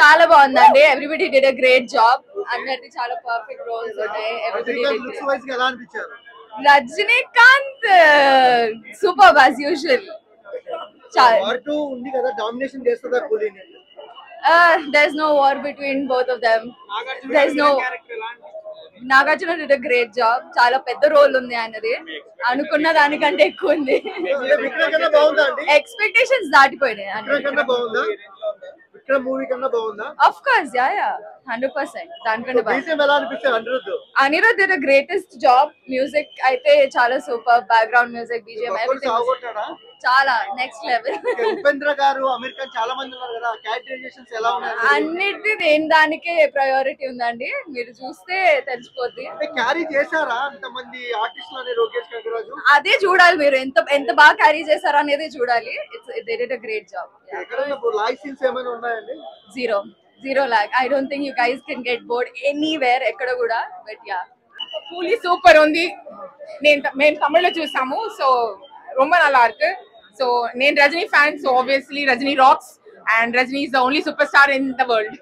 చాలా బాగుందండి. Everybody did a great job. అందరికి చాలా పర్ఫెక్ట్ రోల్స్ ఉన్నాయి. Rajinikanth super as usual. There's no war between both of them. There's no Nagarjuna did a great job. చాలా పెద్ద role ఉంది ఆయనది. అనుకున్న దానికంటే ఎక్కువ ఉంది. ఎక్స్పెక్టేషన్స్ దాటిపోయినాయి. Of course, yeah, 100%. దానికంటే Anirudh did a greatest job. Music అయితే చాలా super. Background music, BGM, everything చాలా నెక్స్ట్ లెవెల్. ఉపేంద్ర గారు, అమెరికన్ చాలా మంది ఉన్నారు కదా, క్యారెక్టరైజేషన్స్ ఎలా ఉన్నాయి? అన్నిటి దేని దానికే ప్రయారిటీ ఉందండి. మీరు చూస్తే తెలిసిపోద్ది. క్యారీ చేశారా అంతమంది ఆర్టిస్టులు అనే లోకేష్ కనగరాజు? అదే చూడాలి మీరు, ఎంత బాగా క్యారీ చేశారా అనేది చూడాలి. They did a great job. Live scenes ఏమైనా ఉన్నాయండి? Zero lag. I don't think you guys can get bored anywhere, ఎక్కడ కూడా. బట్ యా, కూలీ సూపర్ ఉంది. మేము తమిళ్లో చూసాము. సో ரொம்ப நல்லா இருக்கு. So నేను Rajani fan, so obviously Rajini rocks and Rajini is the only superstar in the world.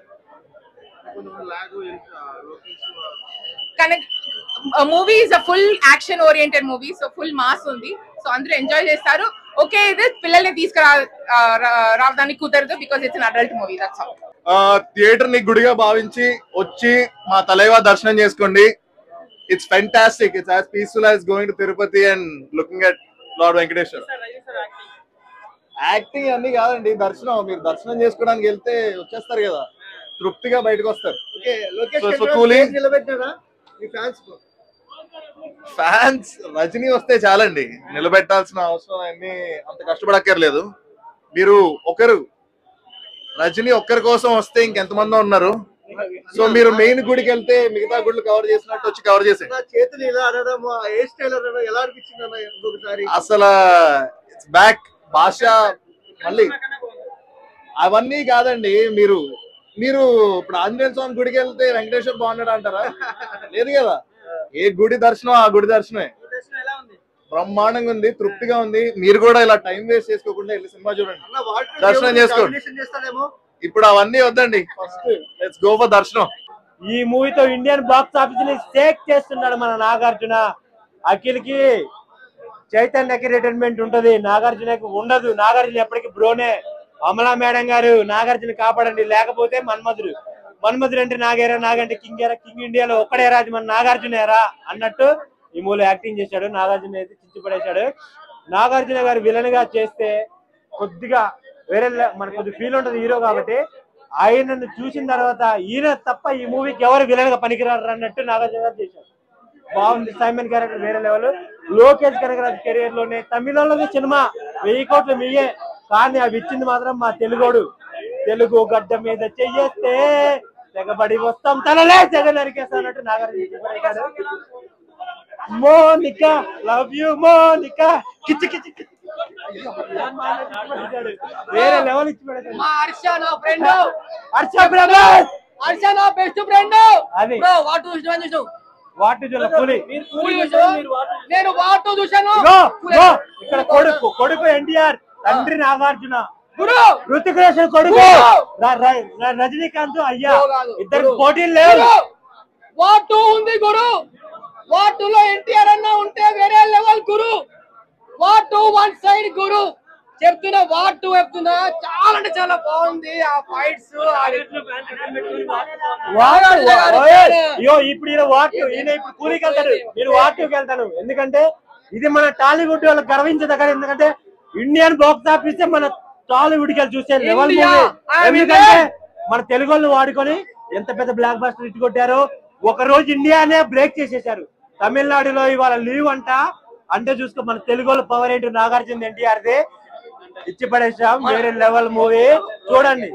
Movie is a full action oriented movie, so full mass ఉంది. సో అందరూ ఎంజాయ్ చేస్తారు. ఓకే, ఇది పిల్లల్ని తీసుకురా రావడానికి కుదరదు because it's an adult movie. That's all. Theatre ని గుడిగా భావించి వచ్చి మా తలైవా దర్శనం చేసుకోండి. It's fantastic. It's as peaceful as going to Tirupati and looking at lord Venkateswara. Acting అన్ని కాదండి, దర్శనం. మీరు దర్శనం చేసుకోవడానికి వెళ్తే వచ్చేస్తారు కదా, తృప్తిగా బయటకు వస్తారు. ఫ్యాన్స్ రజనీ వస్తే చాలండి, నిలబెట్టాల్సిన అవసరం అన్ని అంత కష్టపడక్కర్లేదు. మీరు రజనీ ఒక్కరి కోసం వస్తే ఇంకెంతమంది ఉన్నారు. సో మీరు మెయిన్ గుడికి వెళ్తే మిగతా గుళ్ళు కవర్ చేసినట్టు వచ్చి కవర్ చేసే. అసలు ఇట్స్ బ్యాక్. భాష మళ్ళీ అవన్నీ కాదండి. మీరు ఇప్పుడు ఆంజనేయ స్వామి గుడికి వెళ్తే వెంకటేశ్వర బాగున్నాడు అంటారా? లేదు కదా. ఏ గుడి దర్శనం ఆ గుడి దర్శనమే. బ్రహ్మాండంగా ఉంది, తృప్తిగా ఉంది. మీరు కూడా ఇలా టైం వేస్ట్ చేసుకోకుండా వెళ్ళి సినిమా చూడండి, దర్శనం చేసుకోండి. ఇప్పుడు అవన్నీ వద్దండి, ఫస్ట్ లెట్స్ గో ఫర్ దర్శనం. ఈ మూవీతో ఇండియన్ బాక్స్ ఆఫీస్ ని షేక్ చేస్తున్నాడు మన నాగార్జున. అఖిల్ కి చైతన్యకి రిటైర్మెంట్ ఉంటది, నాగార్జునకి ఉండదు. నాగార్జున ఎప్పటికీ బ్రోనే. అమలా మేడం గారు, నాగార్జున కాపాడండి, లేకపోతే మన్మధుడు అంటే నాగేరా, నాగంటే కింగేరా, కింగ్ ఇండియాలో ఒక్కడే రాజు మన నాగార్జునేరా అన్నట్టు ఈ మూవీలో యాక్టింగ్ చేశాడు. నాగార్జున అయితే చిచ్చిపడేశాడు. నాగార్జున గారు విలన్ గా చేస్తే కొద్దిగా వేరే మనకు కొద్దిగా ఫీల్ ఉంటుంది హీరో కాబట్టి. ఆయనను చూసిన తర్వాత ఈయన తప్ప ఈ మూవీకి ఎవరు విలన్ గా పనికిరారు అన్నట్టు నాగార్జున గారు చేశారు. బాగుంది. సైమన్ క్యారెక్టర్ వేరే లెవెల్. లోకేష్ కనగరాజ్ కెరీర్ లోనే తమిళంలోనే సినిమా 1000 కోట్లు మియ్యే, కానీ అవి ఇచ్చింది మాత్రం మా తెలుగోడు. తెలుగు గడ్డ మీద చెయ్యేస్తే తెగబడి వస్తాం, తనలే తెగ నరికేస్తా అన్నట్టు నాగార్జున. మోనికా లవ్ యూ మోనికా కిచ్చి కిచ్చి వేరే లెవెల్ ఇచ్చి పెడతాడు. ఇక్కడ కొడుకు ఎన్టీఆర్, తండ్రి నాగార్జున, రుతిక్ రోషన్ కొడుకు రజనీకాంత్. అయ్యా ఇద్దరు పోటీలు లేవు. వాటు ఉంది గురు, వాటులో ఎన్టీఆర్ అన్న ఉంటే వేరే లెవెల్ గురు. వాటు వన్ సైడ్ గురు చెప్తున్నా, వాటు చెప్తున్నా. చాలా అంటే చాలా బాగుంది ఆ ఫైట్స్. ఇప్పుడు ఈయన ఇప్పుడు కూలీకి వెళ్తాడు, నేను వాటుకి వెళ్తాను. ఎందుకంటే ఇది మన టాలీవుడ్ వాళ్ళకి గర్వించదగ్గర. ఎందుకంటే ఇండియన్ బాక్స్ ఆఫీస్ మన టాలీవుడ్ కి చూసే లెవెల్ మూవీ. ఎందుకంటే మన తెలుగు వాళ్ళు వాడుకొని ఎంత పెద్ద బ్లాక్ బస్టర్ ఇట్టు కొట్టారో. ఒక రోజు ఇండియానే బ్రేక్ చేసేసారు. తమిళనాడులో ఇవాళ లీవ్ అంట. అంటే చూసుకో మన తెలుగు వాళ్ళ పవర్ ఏంటి. నాగార్జున ఎన్టీఆర్ ది ఇచ్చి పడేసాం. వేరే లెవెల్ మూవీ చూడండి.